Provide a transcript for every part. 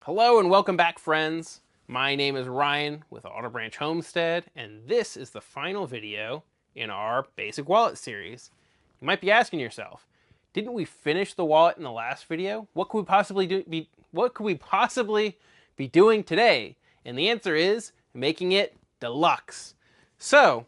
Hello and welcome back, friends. My name is Ryan with Auto Branch Homestead, and this is the final video in our Basic Wallet series. You might be asking yourself, didn't we finish the wallet in the last video? What could we possibly be doing today? And the answer is making it deluxe. So,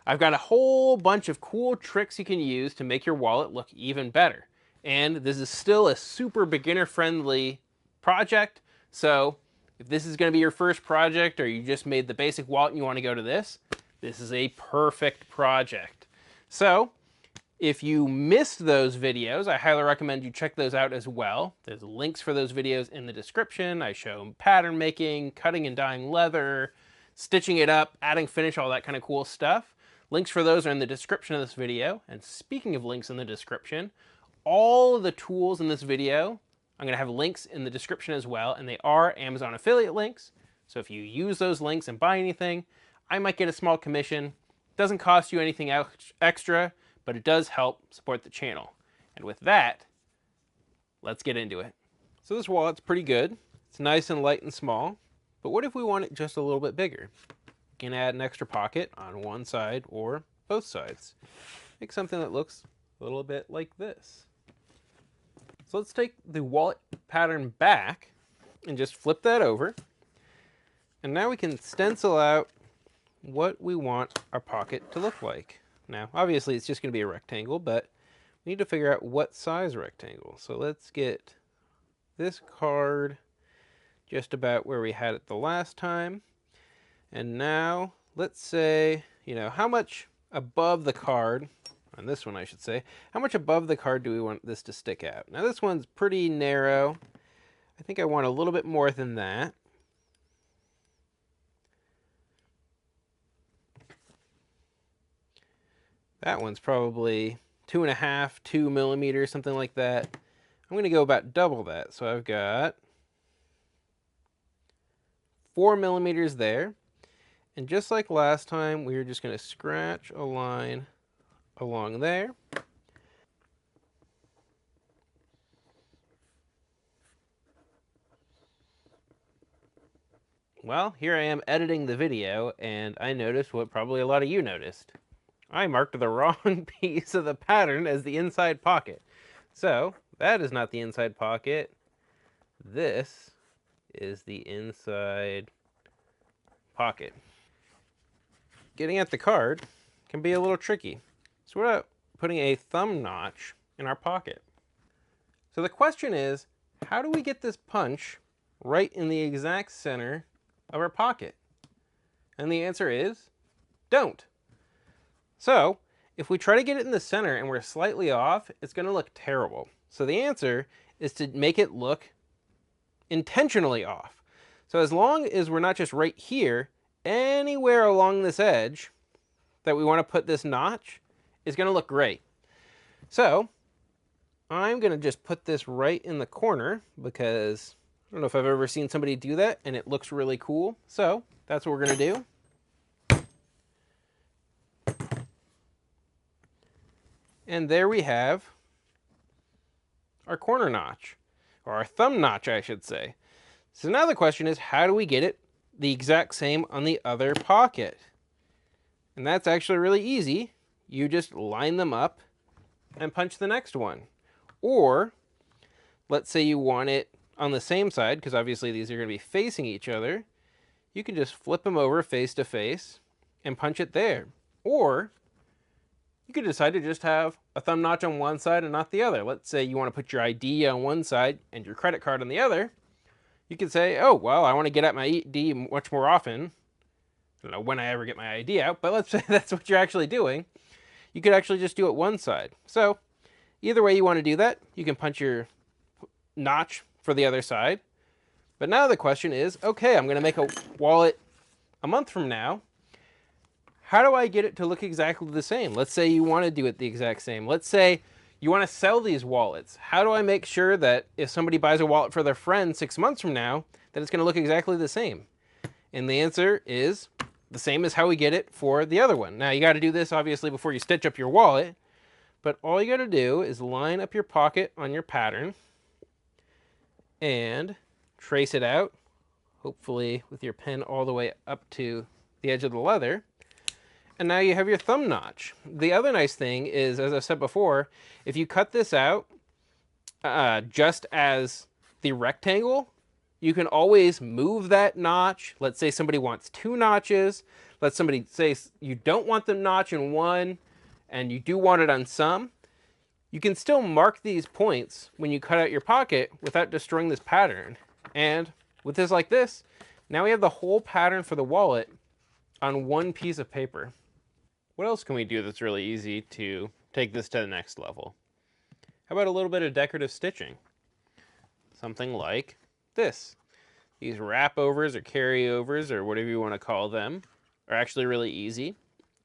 I've got a whole bunch of cool tricks you can use to make your wallet look even better. And this is still a super beginner-friendly project. So if this is going to be your first project or you just made the basic wallet and you want to go to this is a perfect project. So if you missed those videos, I highly recommend you check those out as well. There's links for those videos in the description. I show pattern making, cutting and dyeing leather, stitching it up, adding finish, all that kind of cool stuff. Links for those are in the description of this video. And speaking of links in the description, all of the tools in this video, I'm going to have links in the description as well, and they are Amazon affiliate links. So if you use those links and buy anything, I might get a small commission. It doesn't cost you anything extra, but it does help support the channel. And with that, let's get into it. So this wallet's pretty good. It's nice and light and small, but what if we want it just a little bit bigger? We can add an extra pocket on one side or both sides. Make something that looks a little bit like this. So let's take the wallet pattern back and just flip that over. And now we can stencil out what we want our pocket to look like. Now, obviously it's just going to be a rectangle, but we need to figure out what size rectangle. So let's get this card just about where we had it the last time. And now let's say, how much above the card, on this one I should say, how much above the card do we want this to stick out? Now this one's pretty narrow. I think I want a little bit more than that. That one's probably 2.5, 2 millimeters, something like that. I'm going to go about double that. So I've got 4 millimeters there. And just like last time, we're just going to scratch a line along there. Well, here I am editing the video, and I noticed what probably a lot of you noticed. I marked the wrong piece of the pattern as the inside pocket. So, that is not the inside pocket. This is the inside pocket. Getting at the card can be a little tricky. So we're putting a thumb notch in our pocket. So the question is, how do we get this punch right in the exact center of our pocket? And the answer is, don't. So if we try to get it in the center and we're slightly off, it's going to look terrible. So the answer is to make it look intentionally off. So as long as we're not just right here, anywhere along this edge that we want to put this notch is going to look great. So I'm going to just put this right in the corner because I don't know if I've ever seen somebody do that and it looks really cool. So that's what we're going to do. And there we have our corner notch, or our thumb notch, I should say. So now the question is, how do we get it the exact same on the other pocket? And that's actually really easy. You just line them up and punch the next one. Or let's say you want it on the same side, because obviously these are going to be facing each other. You can just flip them over face to face and punch it there. Or you could decide to just have a thumb notch on one side and not the other. Let's say you want to put your ID on one side and your credit card on the other. You could say, oh, well, I want to get at my ID much more often. I don't know when I ever get my ID out, but let's say that's what you're actually doing. You could actually just do it one side. So either way you want to do that, you can punch your notch for the other side. But now the question is, okay, I'm going to make a wallet a month from now. How do I get it to look exactly the same? Let's say you want to do it the exact same. Let's say you want to sell these wallets. How do I make sure that if somebody buys a wallet for their friend 6 months from now, that it's going to look exactly the same? And the answer is the same as how we get it for the other one. Now you got to do this obviously before you stitch up your wallet, but all you got to do is line up your pocket on your pattern and trace it out, hopefully with your pen all the way up to the edge of the leather. And now you have your thumb notch. The other nice thing is, as I said before, if you cut this out just as the rectangle, you can always move that notch. Let's say somebody wants 2 notches. Let somebody say you don't want the notch in one and you do want it on some. You can still mark these points when you cut out your pocket without destroying this pattern. And with this like this, now we have the whole pattern for the wallet on one piece of paper. What else can we do that's really easy to take this to the next level? How about a little bit of decorative stitching? Something like this. These wrap-overs or carryovers or whatever you want to call them are actually really easy.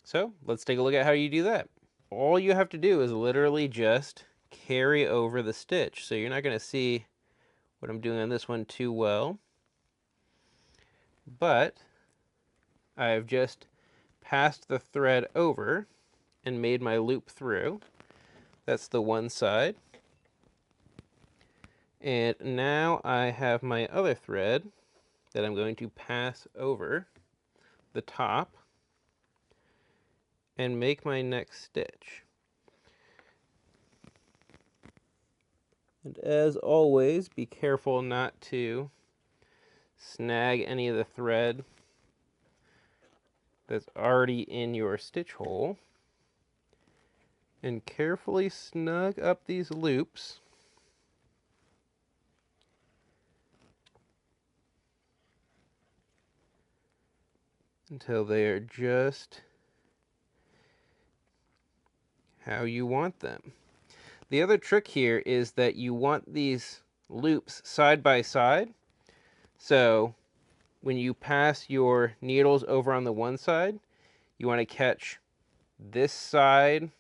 So let's take a look at how you do that. All you have to do is literally just carry over the stitch. So you're not going to see what I'm doing on this one too well. But I've just passed the thread over and made my loop through. That's the one side. And now I have my other thread that I'm going to pass over the top and make my next stitch. And as always, be careful not to snag any of the thread that's already in your stitch hole. And carefully snug up these loops until they are just how you want them. The other trick here is that you want these loops side by side. So when you pass your needles over on the one side, you want to catch this side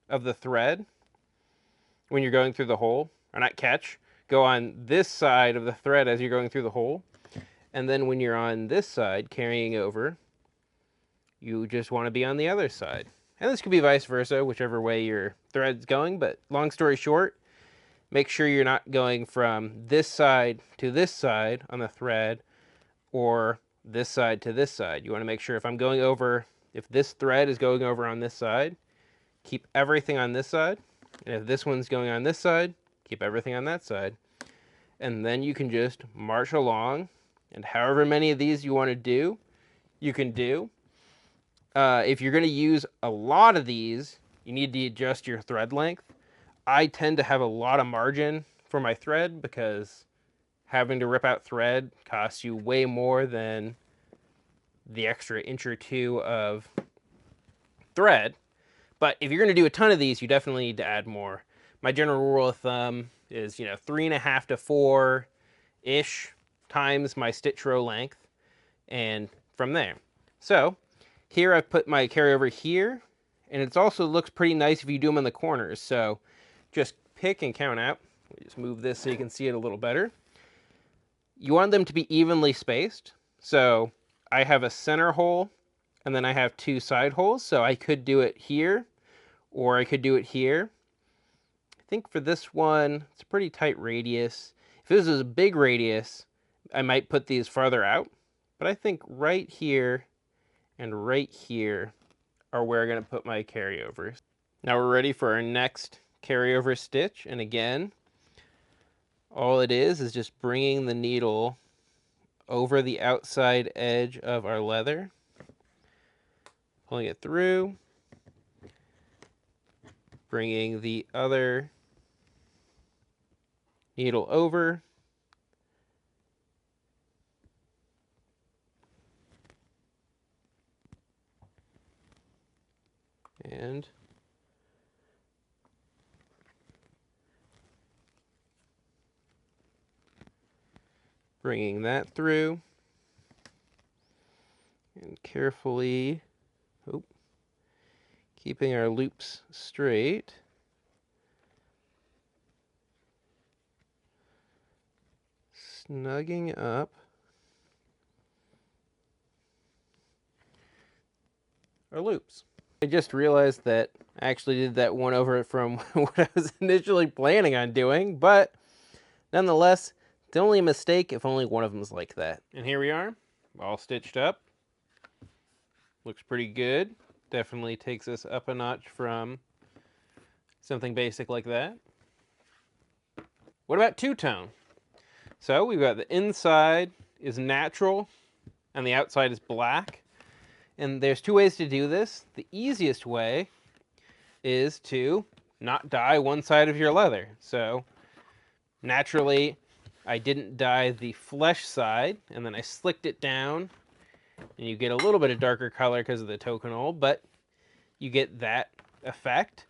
of the thread when you're going through the hole, or not catch, go on this side of the thread as you're going through the hole. And then when you're on this side carrying over, you just want to be on the other side. And this could be vice versa, whichever way your thread's going, but long story short, make sure you're not going from this side to this side on the thread or this side to this side. You want to make sure if I'm going over, if this thread is going over on this side, keep everything on this side. And if this one's going on this side, keep everything on that side. And then you can just march along, and however many of these you want to do, you can do. If you're going to use a lot of these, you need to adjust your thread length. I tend to have a lot of margin for my thread because having to rip out thread costs you way more than the extra inch or 2 of thread. But if you're going to do a ton of these, you definitely need to add more. My general rule of thumb is, 3.5 to 4-ish times my stitch row length, and from there. So here I've put my carryover here, and it also looks pretty nice if you do them in the corners. So just pick and count out. Just move this so you can see it a little better. You want them to be evenly spaced. So I have a center hole, and then I have 2 side holes. So I could do it here, or I could do it here. I think for this one, it's a pretty tight radius. If this was a big radius, I might put these farther out. But I think right here and right here are where I'm going to put my carryovers. Now we're ready for our next carryover stitch. And again, all it is just bringing the needle over the outside edge of our leather, pulling it through, bringing the other needle over, and bringing that through, and carefully, keeping our loops straight, snugging up our loops. I just realized that I actually did that one over from what I was initially planning on doing, but nonetheless, It's only a mistake if only one of them is like that. And here we are, all stitched up. Looks pretty good. Definitely takes us up a notch from something basic like that. What about two-tone? So we've got the inside is natural and the outside is black. And there's two ways to do this. The easiest way is to not dye one side of your leather. So naturally, I didn't dye the flesh side, and then I slicked it down, and you get a little bit of darker color because of the toconol, but you get that effect.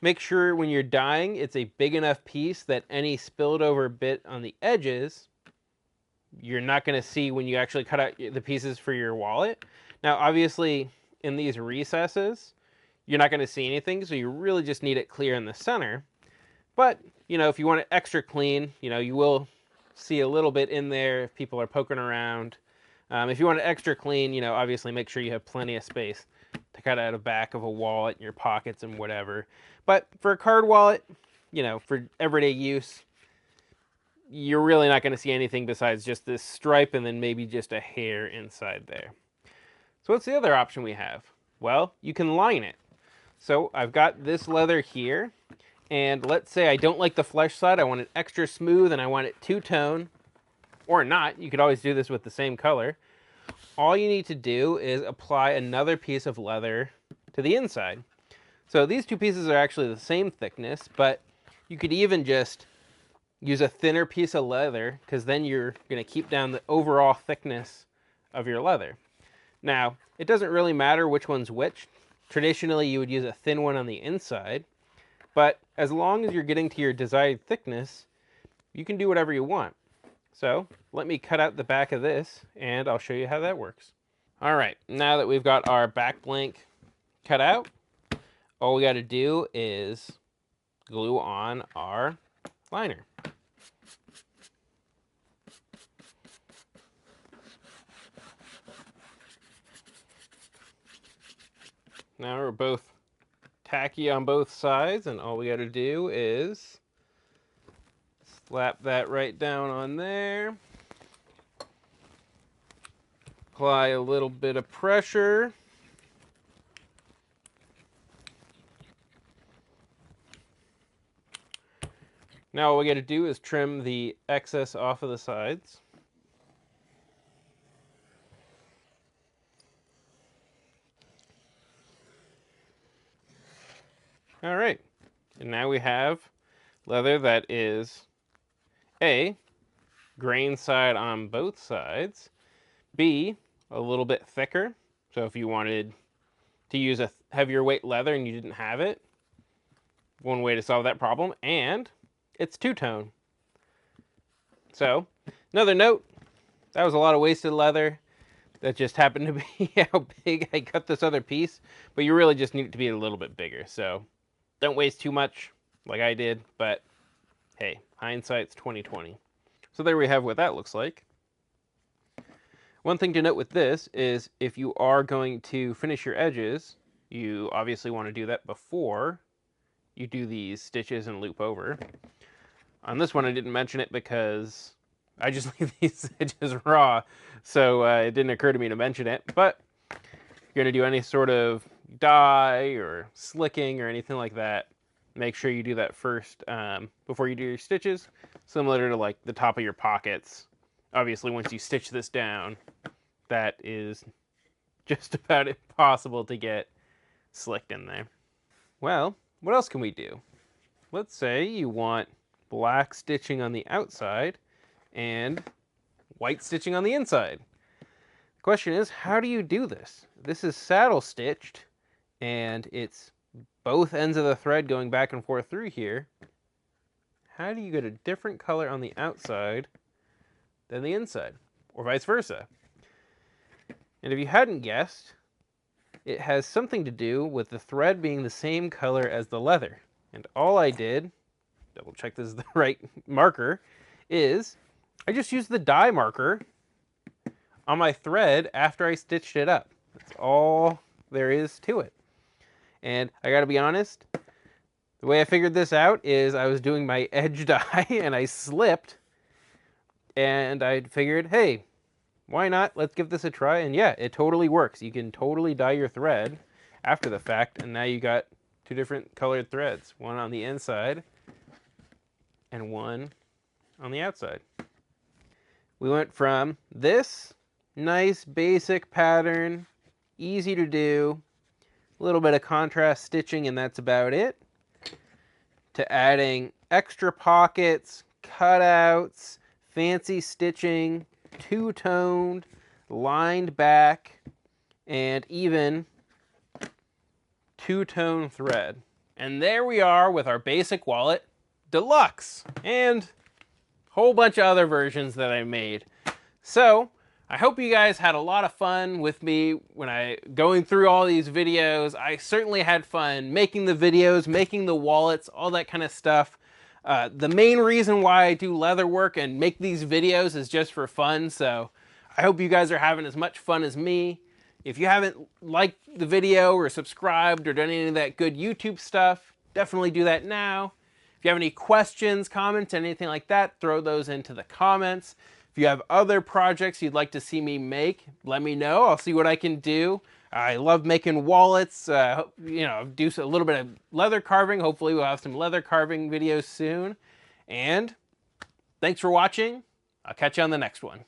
Make sure when you're dyeing, it's a big enough piece that any spilled over bit on the edges, you're not going to see when you actually cut out the pieces for your wallet. Now, obviously, in these recesses, you're not going to see anything, so you really just need it clear in the center. But, you know, if you want it extra clean, you know, you will see a little bit in there if people are poking around. If you want it extra clean, you know, obviously make sure you have plenty of space to cut out the back of a wallet, in your pockets and whatever. But for a card wallet, you know, for everyday use, you're really not going to see anything besides just this stripe and then maybe just a hair inside there. So what's the other option we have? Well, you can line it. So I've got this leather here, and let's say I don't like the flesh side, I want it extra smooth and I want it two-tone, or not, you could always do this with the same color. All you need to do is apply another piece of leather to the inside. So these two pieces are actually the same thickness, but you could even just use a thinner piece of leather, because then you're going to keep down the overall thickness of your leather. Now, it doesn't really matter which one's which. Traditionally, you would use a thin one on the inside, but as long as you're getting to your desired thickness, you can do whatever you want. So let me cut out the back of this, and I'll show you how that works. All right, now that we've got our back blank cut out, all we got to do is glue on our liner. Now we're both tacky on both sides, and all we got to do is slap that right down on there. Apply a little bit of pressure. Now all we got to do is trim the excess off of the sides. All right, and now we have leather that is A, grain side on both sides, B, a little bit thicker. So if you wanted to use a heavier weight leather and you didn't have it, one way to solve that problem, and it's two-tone. So, another note, that was a lot of wasted leather. That just happened to be how big I cut this other piece, but you really just need it to be a little bit bigger. So don't waste too much like I did, but hey, hindsight's 20/20. So there we have what that looks like. One thing to note with this is if you are going to finish your edges, you obviously want to do that before you do these stitches and loop over. On this one I didn't mention it because I just leave these edges raw, so it didn't occur to me to mention it. But if you're going to do any sort of dye or slicking or anything like that, make sure you do that first before you do your stitches, similar to like the top of your pockets. Obviously, once you stitch this down, that is just about impossible to get slicked in there. Well, what else can we do? Let's say you want black stitching on the outside and white stitching on the inside. The question is, how do you do this? This is saddle stitched, and it's both ends of the thread going back and forth through here. How do you get a different color on the outside than the inside, or vice versa? And if you hadn't guessed, it has something to do with the thread being the same color as the leather. And all I did, double check this is the right marker, is I just used the dye marker on my thread after I stitched it up. That's all there is to it. And I gotta be honest, the way I figured this out is I was doing my edge dye and I slipped And I figured, hey, why not? Let's give this a try. And yeah, it totally works. You can totally dye your thread after the fact, and now you got two different colored threads, one on the inside and one on the outside. We went from this nice basic pattern, easy to do, a little bit of contrast stitching, and that's about it, to adding extra pockets, cutouts, fancy stitching, two-toned, lined back, and even two-tone thread. And there we are with our basic wallet, Deluxe, and a whole bunch of other versions that I made. So I hope you guys had a lot of fun with me when going through all these videos. I certainly had fun making the videos, making the wallets, all that kind of stuff. The main reason why I do leather work and make these videos is just for fun, so I hope you guys are having as much fun as me. If you haven't liked the video or subscribed or done any of that good YouTube stuff, definitely do that now. If you have any questions, comments, anything like that, throw those into the comments. If you have other projects you'd like to see me make, let me know. I'll see what I can do. I love making wallets, you know, do a little bit of leather carving. Hopefully we'll have some leather carving videos soon. And thanks for watching. I'll catch you on the next one.